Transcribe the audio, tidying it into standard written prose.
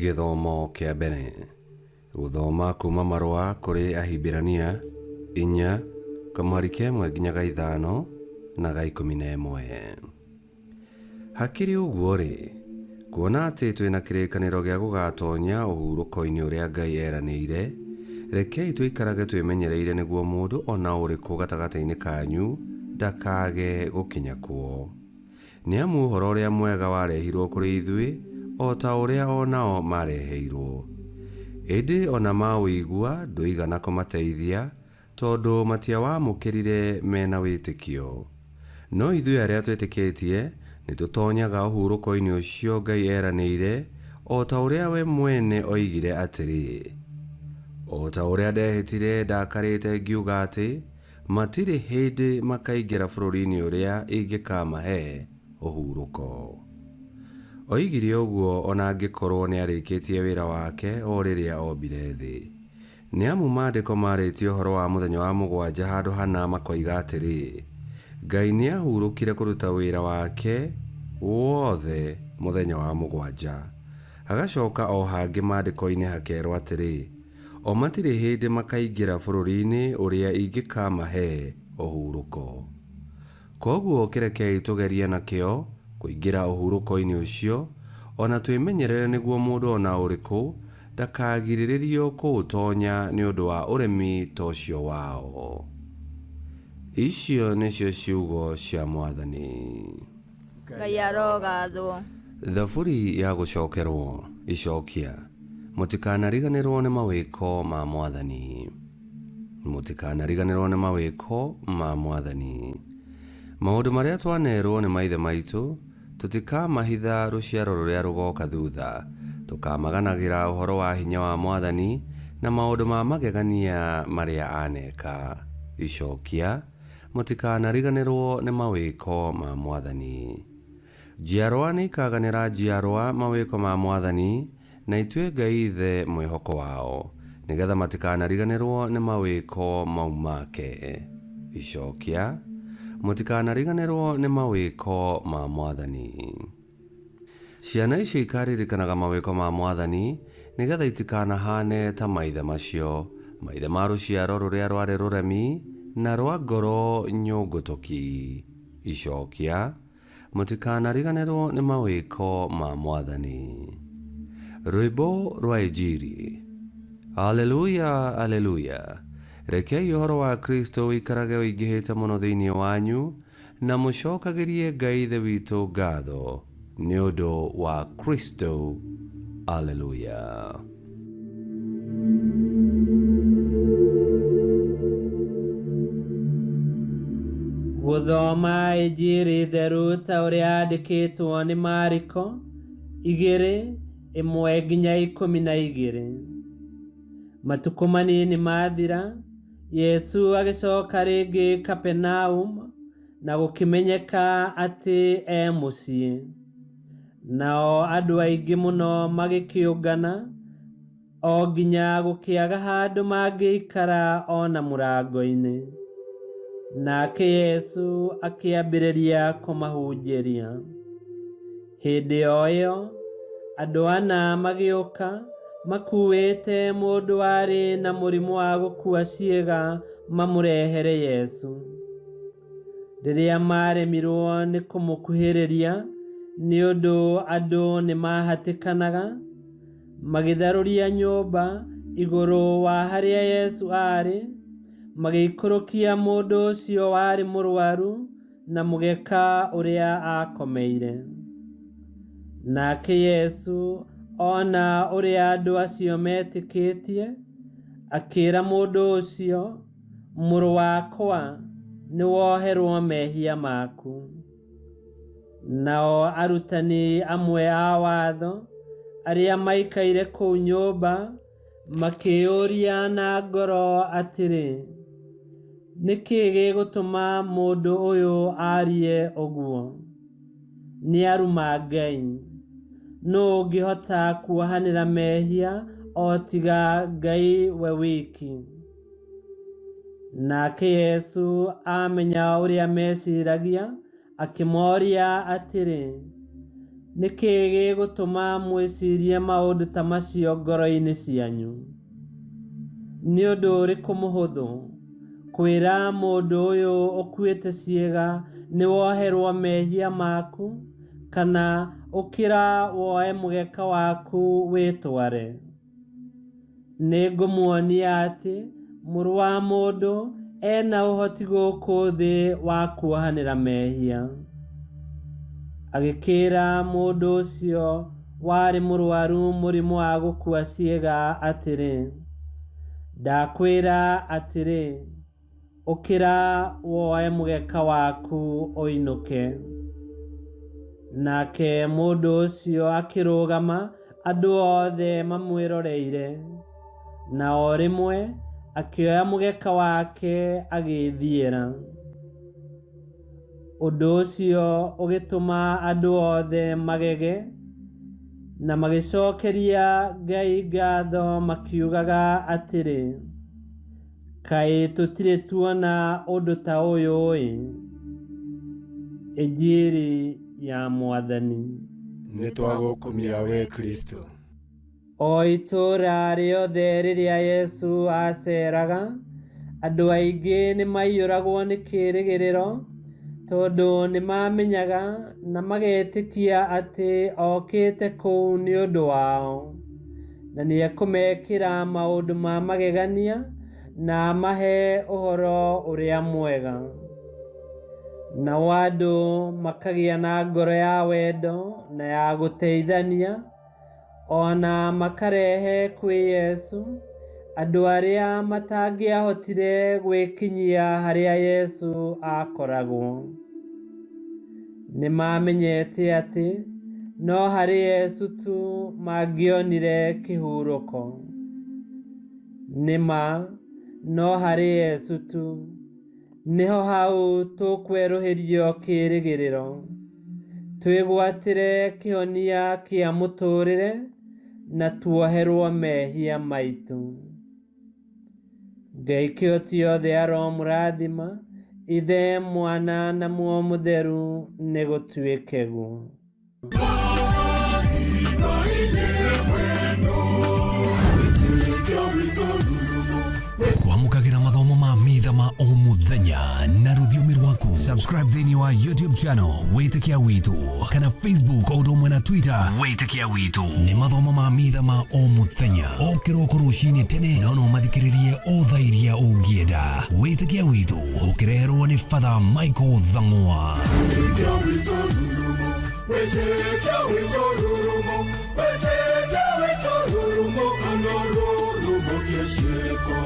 Gĩthomo kĩa mbere. Gũthoma kuma marũa kũrĩ Ahibirania 4:1-5 na 11. Hakĩrĩ ũguo rĩ, kuona atĩ twĩna kĩrĩkanĩro gĩa gũgatonya ũhurũko-inĩ ũrĩa Ngai eranĩire, rekei tũikarage twĩmenyereire nĩguo mũndũ ona ũrĩkũ gatagatĩ-inĩ kanyu ndakage gũkinya kuo. Nĩamu ũhoro ũrĩa mwega warehirwo kũrĩ ithuĩ o ta ũrĩa onao mareheirwo. Ĩndĩ ona maũigua ndũigana kũmateithia tondũ matiawamũkĩrire mena wĩtĩkio. No ithuĩ arĩa twĩtĩkĩtie nĩ tũtonyaga ũhurũko-inĩ ũcio Ngai eranĩire, o ta ũrĩa we mwene oigire atĩrĩ: o ta ũrĩa ndehĩtire ndakarĩte ngiuga atĩ matirĩ hĩndĩ makaingĩra bũrũri-inĩ ũrĩa ingĩkamahe ũhurũko. Oigire ũguo ona angĩkorwo nĩ arĩkĩtie wĩra wake o rĩrĩa ombire thĩ. Nĩamu maandĩko marĩtie ũhoro wa mũthenya wa mũgwanja handũ hana makoiga atĩrĩ: Ngai nĩ ahurũkire kũruta wĩra wake wothe mũthenya wa mũgwanja. Hagacoka o hangĩ maandĩko-inĩ hakerwo atĩrĩ: o matirĩ hĩndĩ makaingĩra bũrũri-inĩ ũrĩa ingĩkamahe ũhurũko. Koguo kĩrekei tũgerie nakĩo kũingĩra ũhurũko-inĩ ũcio, ona twĩmenyerere nĩguo mũndũ ona ũrĩkũ ndakagirĩrĩrio kũũtonya nĩ ũndũ wa ũremi ta ũcio wao. Icio nĩcio ciugo cia Mwathani. Ngai arogathwo. Thaburi ya gũcokerwo. Icokia: mũtikanariganĩrwo nĩ mawĩko ma Mwathani. Mũtikanariganĩrwo nĩ mawĩko ma Mwathani. Maũndũ marĩa twanerwo nĩ maithe maitũ tũtikamahitha rũciaro rũrĩa rũgoka thutha, tũkamaganagĩra ũhoro wa hinya wa Mwathani na maũndũ ma magegania marĩa aneka. Icokia: mũtikanariganĩrwo nĩ mawĩko ma Mwathani. Njiarwa nĩ ikaganĩra njiarwa mawĩko ma Mwathani, na itue Ngai ithe mwĩhoko wao, nĩgetha matikanariganĩrwo nĩ mawĩko mau make. Icokia: mũtikanariganĩrwo nĩ mawĩko ma Mwathani. Ciana icio ikaririkanaga mawĩko ma Mwathani, nĩgetha itikanahane ta maithe macio, maithe ma rũciaro rũrĩa rwarĩ rũremi na rwa ngoro nyũngũtũki. Icokia: mũtikanariganĩrwo nĩ mawĩko ma Mwathani. Rwĩmbo rwa Injili. Aleluya, aleluya. Rekei ũhoro wa Kristo ũikarage ũingĩhĩte mũno thĩinĩ wanyu, na mũcokagĩrie Ngai ithe witũ ngatho nĩ ũndũ wa Kristo. Aleluya. Gũthoma Injili theru ta ũrĩa yandĩkĩtwo nĩ Mariko 2:1-12. Matukũ manini mathira, Yesu agĩcoka rĩngĩ Kapenaum, na gũkĩmenyeka atĩ mũciĩ. Nao andũ aingĩ mũno magĩkĩũngana, o nginya gũkĩaga handũ mangĩikara ona mũrango-inĩ. Nake Yesu akĩambĩrĩria kũmahunjĩria. Hĩndĩ o ĩyo andũ ana magĩũka makuĩte mũndũ warĩ na mũrimũ wa gũkua ciĩga mamũrehere Yesu. Rĩrĩa maremirwo nĩ kũmũkuhĩrĩria nĩ ũndũ andũ nĩ mahatĩkanaga, magĩtharũria nyũmba igũrũ wa harĩa Yesu arĩ, magĩikũrũkia mũndũ ũcio warĩ mũrwaru na mũgeka ũrĩa akomeire. Nake Yesu ona ũrĩa andũ acio metĩkĩtie, akĩĩra mũndũ ũcio: mũrũ wakwa, nĩ woherwo mehia maku. Nao arutani amwe a watho arĩa maikaire kũu nyũmba makĩũria na ngoro atĩrĩ: nĩkĩ gĩgũtũma mũndũ ũyũ arie ũguo? Nĩ aruma Ngai. Nũũ ũngĩhota kuohanĩra mehia o tiga Ngai we wiki? Nake Yesu amenya ũrĩa meciragia, akĩmoria atĩrĩ: Nĩkĩ gĩgũtũma mwĩcirie maũndũ ta macio ngoro-inĩ cianyu? Nĩ ũndũ ũrĩkũ mũhũthũ? Kwĩra mũndũ ũyũ ũkuĩte ciĩga nĩ woherwo mehia maku, kana ũkĩra woe mũgeka waku wĩtware? Nĩ ngũmuonia atĩ mũrũ wa mũndũ ena ũhoti gũkũ thĩ wa kuohanĩra mehia. Agĩkĩra mũndũ ũcio warĩ mũrwaru mũrimũ wa gũkua ciĩga atĩrĩ, ndakwĩra atĩrĩ, ũkĩra woe mũgeka waku ũinũke. Nake mũndũ ũcio akĩrũgama, andũ othe mamwĩroreire, na o rĩmwe akĩoya mũgeka wake agĩthiĩra. Ũndũ ũcio ũgĩtũma andũ othe magege, na magĩcokeria Ngai ngatho makiugaga atĩrĩ, kaĩ tũtirĩ tuona ũndũ ta ũyũ-ĩ. Injiri ya Mwathani. Nĩtwagũkumia we Kristo. O itũũra rĩothe rĩrĩa Yesu aceraga, andũ aingĩ nĩmaiyũragwo nĩ kĩĩrĩgĩrĩro, tondũ nĩmamenyaga na magetĩkia atĩ okĩte kũu nĩ ũndũ wao, na nĩekũmekĩra maũndũ ma magegania na amahe ũhoro ũrĩa mwega. Nao andũ makagĩa na ngoro ya wendo na ya gũteithania, ona makarehe kwĩ Yesu andũ arĩa matangĩahotire gwĩkinyia harĩa Yesu akoragwo. Nĩmamenyete atĩ no harĩ Yesu tu mangĩonire kĩhurũko. Nĩma no harĩ Yesu tu nĩho hau tũkwerũhĩrio kĩĩrĩgĩrĩro, twĩgwatĩre kĩhonia kĩa mũtũrĩre na tuoherwo mehia maitũ. Ngai kĩhoti othe aromũrathima, Ithe, Mwana na Muoyo Mũtheru nĩ gũtuĩke guo. Kwamũkagĩra mathomo ma Mitha ma o mũthenya na rũthiomi rwaku. Subscribe thĩinĩ wa YouTube channel Witikia Witu, kana Facebook o ũndũ ũmwe na Twitter Witikia Witu. Nĩ mathomo ma Mitha ma o mũthenya, o kĩroko rũcinĩ tene, na no mathikĩrĩrie o thaa iria ũngĩenda. Witikia Witu ũkĩreherwo nĩ Father Michael Thang'wa. Witikia Witu, Witikia Witu, Witikia Witu,